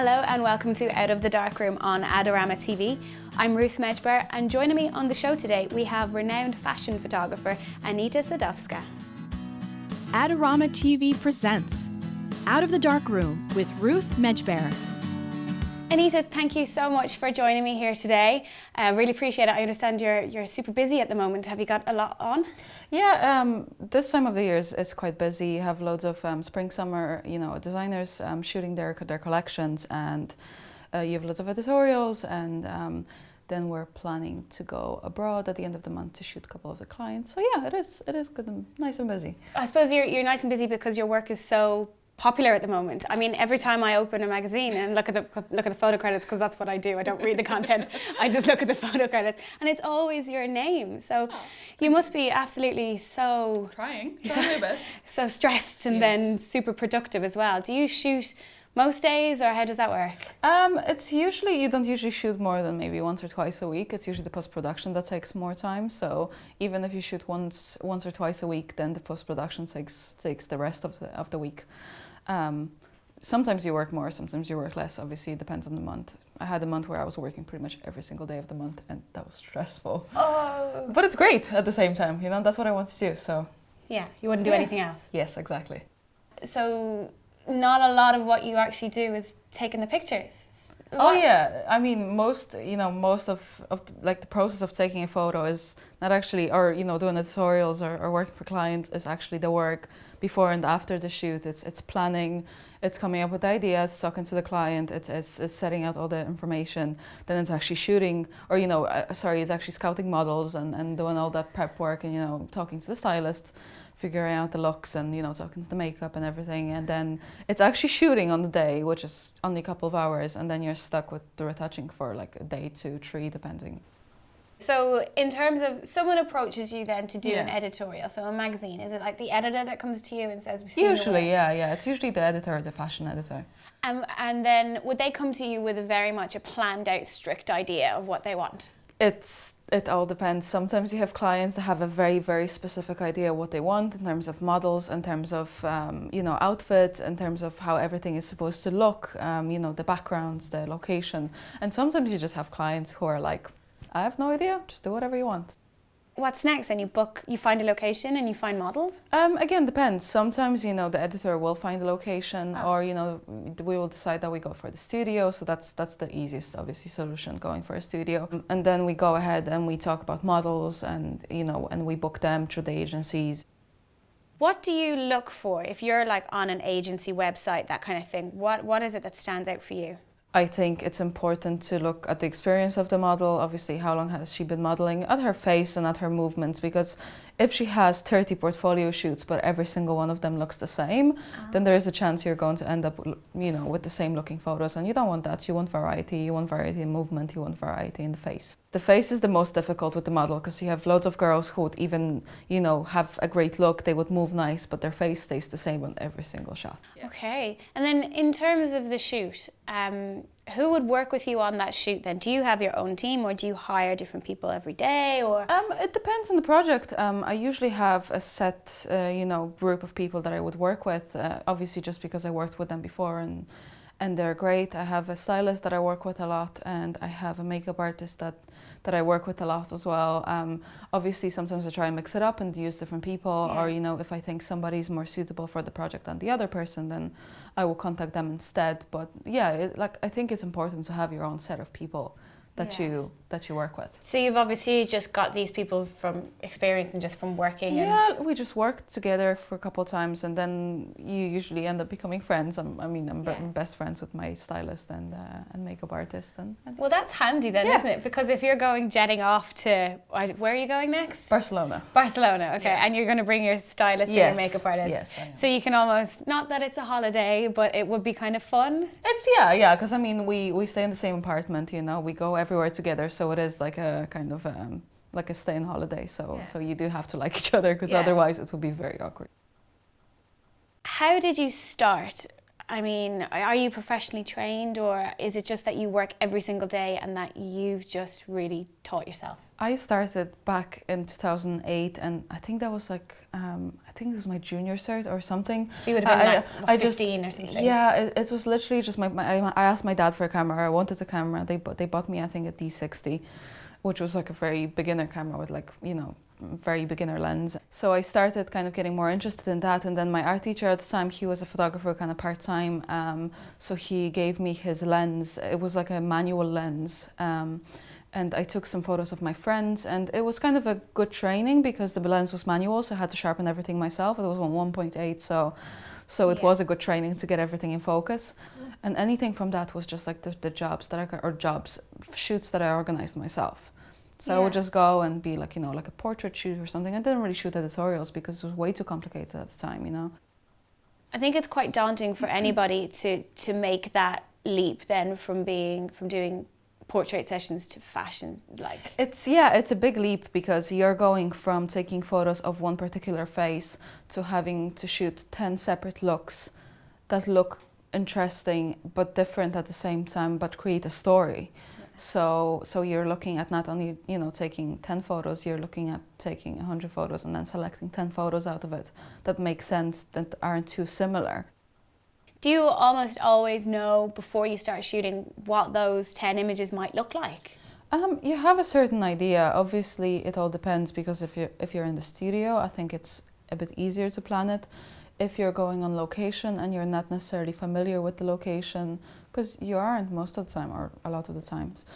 Hello and welcome to Out of the Darkroom on Adorama TV. I'm Ruth Medjber, and joining me on the show today we have renowned fashion photographer Anita Sadowska. Adorama TV presents Out of the Darkroom with Ruth Medjber. Anita, thank you so much for joining me here today. Really appreciate it. I understand you're super busy at the moment. Have you got a lot on? Yeah, this time of the year is quite busy. You have loads of spring, summer, designers shooting their collections, and you have lots of editorials, and then we're planning to go abroad at the end of the month to shoot a couple of the clients. So yeah, it is good and nice and busy. I suppose you're nice and busy because your work is so popular at the moment. I mean, every time I open a magazine and look at the photo credits, because that's what I do. I don't read the content. I just look at the photo credits, and it's always your name. So you must be absolutely trying my best. So stressed and then super productive as well. Do you shoot most days, or how does that work? It's usually, you don't usually shoot more than maybe once or twice a week. It's usually the post-production that takes more time. So even if you shoot once or twice a week, then the post-production takes the rest of the week. Sometimes you work more, sometimes you work less. Obviously, it depends on the month. I had a month where I was working pretty much every single day of the month, and that was stressful. Oh. But it's great at the same time, that's what I want to do. So yeah, you wouldn't do anything else. Yes, exactly. So not a lot of what you actually do is taking the pictures. Oh yeah, I mean most of like the process of taking a photo is not actually, or doing editorials or working for clients is actually the work before and after the shoot. It's planning, it's coming up with ideas, talking to the client, it's setting out all the information, then it's actually shooting, or it's actually scouting models and doing all that prep work, and talking to the stylist, figuring out the looks, and talking to the makeup and everything, and then it's actually shooting on the day, which is only a couple of hours, and then you're stuck with the retouching for like a day, 2, 3, depending. So in terms of, someone approaches you then to do an editorial, so a magazine, is it like the editor that comes to you and says, we've seen Usually, yeah, it's usually the editor, the fashion editor. And then would they come to you with very much a planned out, strict idea of what they want? It all depends. Sometimes you have clients that have a very, very specific idea what they want in terms of models, in terms of outfits, in terms of how everything is supposed to look, the backgrounds, the location. And sometimes you just have clients who are like, I have no idea, just do whatever you want. What's next then? You find a location and you find models? Again, depends. Sometimes, the editor will find a location, or, we will decide that we go for the studio. So that's the easiest, obviously, solution, going for a studio. And then we go ahead and we talk about models, and, and we book them through the agencies. What do you look for if you're like on an agency website, that kind of thing? What is it that stands out for you? I think it's important to look at the experience of the model. Obviously, how long has she been modeling, at her face and at her movements, because if she has 30 portfolio shoots but every single one of them looks the same, then there is a chance you're going to end up with the same looking photos, and you don't want that. You want variety in movement, you want variety in the face. The face is the most difficult with the model, because you have loads of girls who would even have a great look, they would move nice, but their face stays the same on every single shot. Okay, and then in terms of the shoot, who would work with you on that shoot then? Do you have your own team, or do you hire different people every day, or? It depends on the project. I usually have a set, group of people that I would work with, obviously just because I worked with them before, and they're great. I have a stylist that I work with a lot, and I have a makeup artist that I work with a lot as well. Obviously, sometimes I try and mix it up and use different people, or if I think somebody's more suitable for the project than the other person, then I will contact them instead. But yeah, I think it's important to have your own set of people that you work with. So you've obviously just got these people from experience and just from working. Yeah, we just worked together for a couple of times, and then you usually end up becoming friends. I'm best friends with my stylist and makeup artist. And well, that's handy then, isn't it? Because if you're jetting off to, where are you going next? Barcelona, okay. And you're going to bring your stylist and your makeup artist. Yes, I am. So you can almost, not that it's a holiday, but it would be kind of fun. It's, because we stay in the same apartment, we go everywhere together, so it is like a kind of like a stay-in holiday, so you do have to like each other, because otherwise it would be very awkward. How did you start I mean, are you professionally trained, or is it just that you work every single day and that you've just really taught yourself? I started back in 2008, and I think that was like, I think it was my junior cert or something. So you would have been 15 or something? Yeah, it was literally just I asked my dad for a camera. I wanted a camera. They bought me, I think, a D60, which was like a very beginner camera with like, you know, very beginner lens. So I started kind of getting more interested in that, and then my art teacher at the time, he was a photographer kind of part-time, so he gave me his lens. It was like a manual lens, and I took some photos of my friends, and it was kind of a good training because the lens was manual, so I had to sharpen everything myself. It was on 1.8, so it was a good training to get everything in focus. And anything from that was just like the jobs that shoots that I organized myself. So I would just go and be like, you know, like a portrait shoot or something. I didn't really shoot editorials because it was way too complicated at the time, you know. I think it's quite daunting for anybody to make that leap then from doing portrait sessions to fashion, like. It's a big leap because you're going from taking photos of one particular face to having to shoot 10 separate looks that look interesting but different at the same time, but create a story. So you're looking at not only, you know, taking 10 photos, you're looking at taking 100 photos and then selecting 10 photos out of it that make sense, that aren't too similar. Do you almost always know before you start shooting what those 10 images might look like? You have a certain idea. Obviously, it all depends because if you're in the studio, I think it's a bit easier to plan it. If you're going on location and you're not necessarily familiar with the location, because you aren't most of the time or a lot of the times,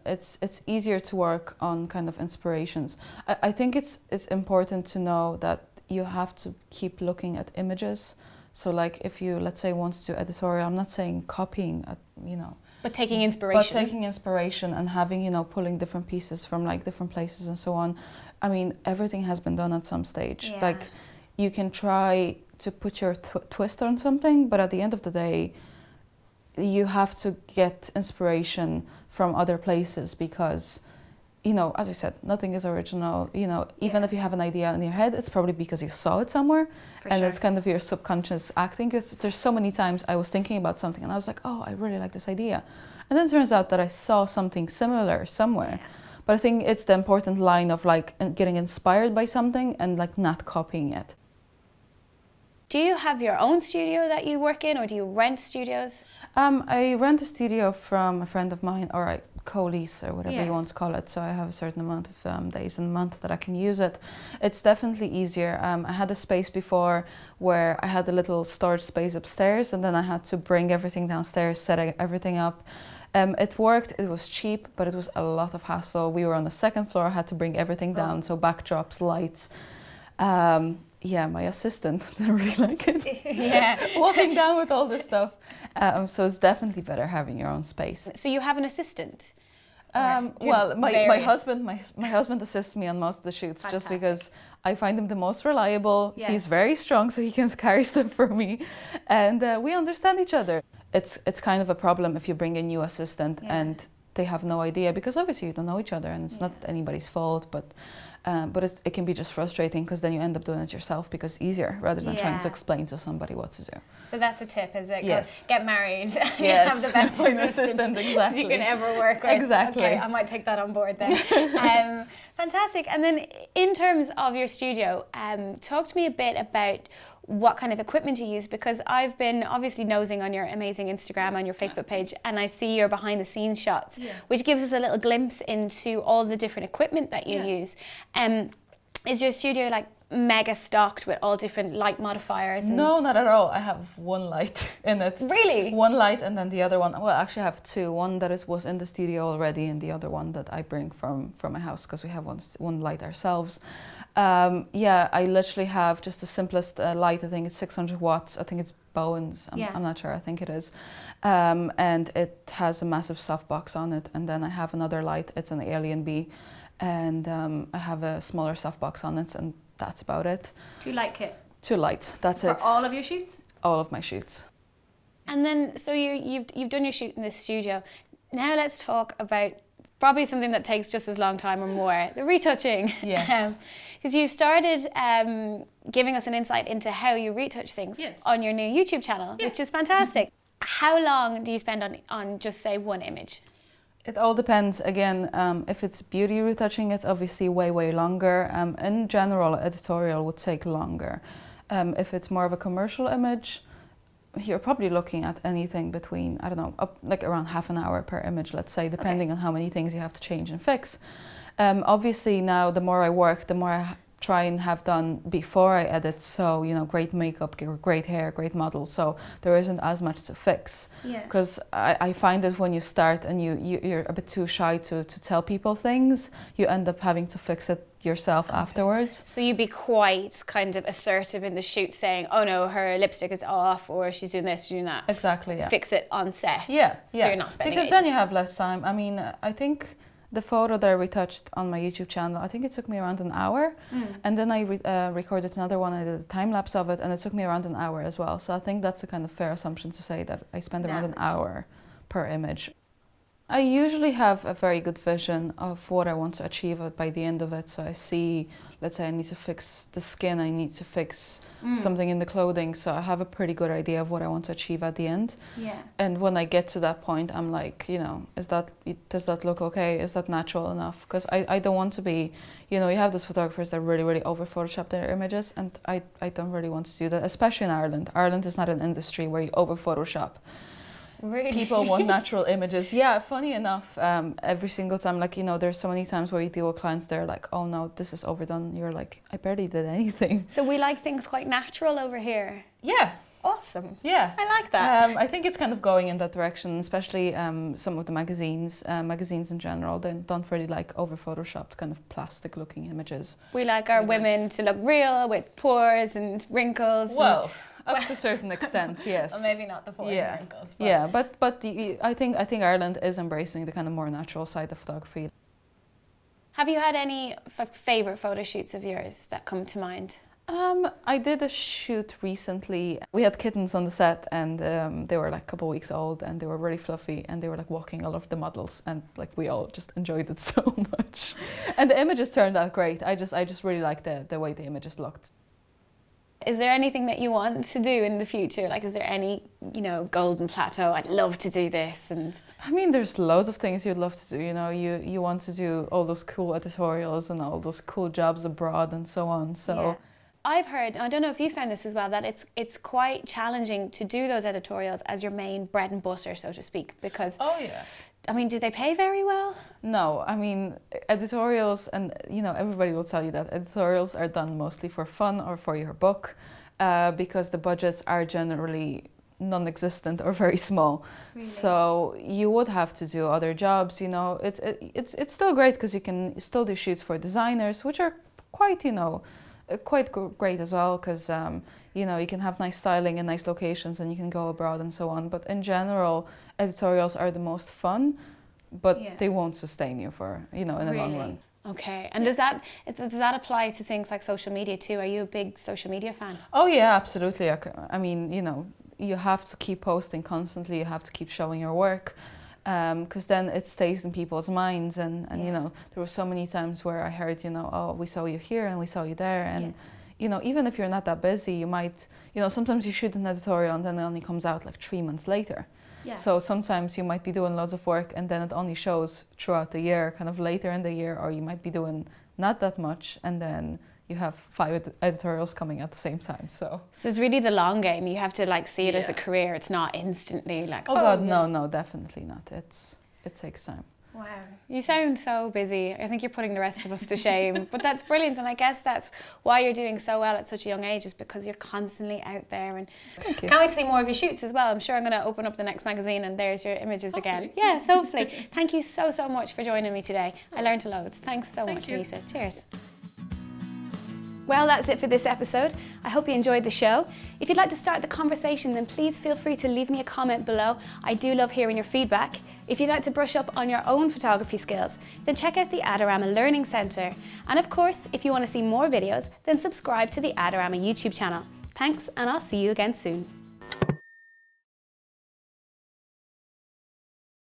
it's easier to work on kind of inspirations. I think it's important to know that you have to keep looking at images. So like if you, let's say, want to do editorial, I'm not saying copying, you know. But taking inspiration. But taking inspiration and having, you know, pulling different pieces from like different places and so on. I mean, everything has been done at some stage. Yeah. Like you can try to put your twist on something, but at the end of the day, you have to get inspiration from other places because, you know, as I said, nothing is original. You know, even if you have an idea in your head, it's probably because you saw it somewhere. It's kind of your subconscious acting. Because there's so many times I was thinking about something and I was like, oh, I really like this idea. And then it turns out that I saw something similar somewhere. Yeah. But I think it's the important line of like getting inspired by something and like not copying it. Do you have your own studio that you work in, or do you rent studios? I rent a studio from a friend of mine, or I co-lease or whatever you want to call it. So I have a certain amount of days in a month that I can use it. It's definitely easier. I had a space before where I had a little storage space upstairs, and then I had to bring everything downstairs, set everything up. It worked, it was cheap, but it was a lot of hassle. We were on the second floor, I had to bring everything down, so backdrops, lights. Yeah, my assistant didn't really like it. Yeah. Walking down with all this stuff. So it's definitely better having your own space. So you have an assistant? Well, my husband assists me on most of the shoots. Fantastic. Just because I find him the most reliable. Yes. He's very strong, so he can carry stuff for me. And we understand each other. It's kind of a problem if you bring a new assistant and they have no idea, because obviously you don't know each other and it's not anybody's fault, but it can be just frustrating because then you end up doing it yourself because it's easier rather than trying to explain to somebody what to do. So that's a tip, is it? Yes. Get married. Yes. Have the best assistant exactly. you can ever work with. Exactly. Okay, I might take that on board then. Fantastic. And then in terms of your studio, talk to me a bit about what kind of equipment you use, because I've been obviously nosing on your amazing Instagram and your Facebook page, and I see your behind the scenes shots, which gives us a little glimpse into all the different equipment that you use. Is your studio like mega stocked with all different light modifiers? No, not at all. I have one light in it. Really? One light, and then the other one, well, actually I have two. One that was in the studio already, and the other one that I bring from my house because we have one light ourselves. I literally have just the simplest light. I think it's 600 watts. I think it's Bowens. I'm not sure. I think it is. And it has a massive softbox on it. And then I have another light. It's an Alien B. And I have a smaller softbox on it. And that's about it. 2 light kit? 2 lights. That's it. For all of your shoots? All of my shoots. And then, so you've done your shoot in the studio. Now let's talk about probably something that takes just as long time or more, the retouching. Yes. because you started giving us an insight into how you retouch things on your new YouTube channel, which is fantastic. How long do you spend on just say one image? It all depends. Again, if it's beauty retouching, it's obviously way longer. In general, editorial would take longer. If it's more of a commercial image, you're probably looking at anything between, I don't know, like around half an hour per image, let's say, depending on how many things you have to change and fix. Obviously now, the more I work, the more I try and have done before I edit. So, you know, great makeup, great hair, great model. So there isn't as much to fix. Because I find that when you start and you're a bit too shy to tell people things, you end up having to fix it yourself afterwards. So you'd be quite kind of assertive in the shoot, saying, oh no, her lipstick is off, or she's doing this, she's doing that. Exactly, yeah. Fix it on set. Yeah, So you're not spending because ages. then you have less time. I mean, I think the photo that I retouched on my YouTube channel, I think it took me around an hour. And then I recorded another one, I did a time lapse of it, and it took me around an hour as well. So I think that's a kind of fair assumption to say that I spend around an hour per image. I usually have a very good vision of what I want to achieve by the end of it. So I see, let's say I need to fix the skin, I need to fix something in the clothing. So I have a pretty good idea of what I want to achieve at the end. And when I get to that point, I'm like, you know, does that look okay? Is that natural enough? Because I don't want to be, you know, you have those photographers that really over Photoshop their images, and I don't really want to do that, especially in Ireland. Ireland is not an industry where you over Photoshop. Really? People want natural images. Yeah, funny enough, every single time, like, you know, there's so many times where you deal with clients, they're like, oh no, this is overdone. You're like, I barely did anything. So we like things quite natural over here. Yeah. Awesome. Yeah. I like that. I think it's kind of going in that direction, especially some of the magazines in general, they don't really like over photoshopped kind of plastic looking images. We like our women to look real with pores and wrinkles. Well, up to a certain extent, yes. Well, maybe not the pores and wrinkles. But. Yeah, but I think Ireland is embracing the kind of more natural side of photography. Have you had any favourite photo shoots of yours that come to mind? I did a shoot recently. We had kittens on the set, and they were like a couple of weeks old, and they were really fluffy, and they were like walking all over the models, and like we all just enjoyed it so much. And the images turned out great. I just really liked the way the images looked. Is there anything that you want to do in the future? Like, is there any, you know, golden plateau? I'd love to do this. And I mean, there's loads of things you'd love to do. You know, you want to do all those cool editorials and all those cool jobs abroad and so on. So I've heard, I don't know if you found this as well, that it's quite challenging to do those editorials as your main bread and butter, so to speak, because I mean, do they pay very well? No, I mean, editorials, and you know, everybody will tell you that editorials are done mostly for fun or for your book, because the budgets are generally non-existent or very small. Really? So you would have to do other jobs. You know, it's still great because you can still do shoots for designers, which are quite, you know, quite great as well, because you know, you can have nice styling and nice locations, and you can go abroad and so on. But in general, editorials are the most fun, but they won't sustain you for, you know, in the long run. Okay, and does that apply to things like social media too? Are you a big social media fan? Oh yeah, absolutely. I mean, you know, you have to keep posting constantly. You have to keep showing your work, because then it stays in people's minds. And you know, there were so many times where I heard, you know, oh, we saw you here and we saw you there, and you know, even if you're not that busy, you might, you know, sometimes you shoot an editorial and then it only comes out like 3 months later. So sometimes you might be doing loads of work and then it only shows throughout the year, kind of later in the year, or you might be doing not that much and then you have 5 editorials coming at the same time. So it's really the long game. You have to like see it as a career. It's not instantly like, oh God, no, definitely not. It takes time. Wow, you sound so busy. I think you're putting the rest of us to shame, but that's brilliant. And I guess that's why you're doing so well at such a young age, is because you're constantly out there. And thank you. Can't wait to see more of your shoots as well. I'm sure I'm going to open up the next magazine and there's your images again. Yes, hopefully. Thank you so much for joining me today. I learned loads. Thanks so much, Anita. Cheers. Well, that's it for this episode. I hope you enjoyed the show. If you'd like to start the conversation, then please feel free to leave me a comment below. I do love hearing your feedback. If you'd like to brush up on your own photography skills, then check out the Adorama Learning Centre. And of course, if you want to see more videos, then subscribe to the Adorama YouTube channel. Thanks, and I'll see you again soon.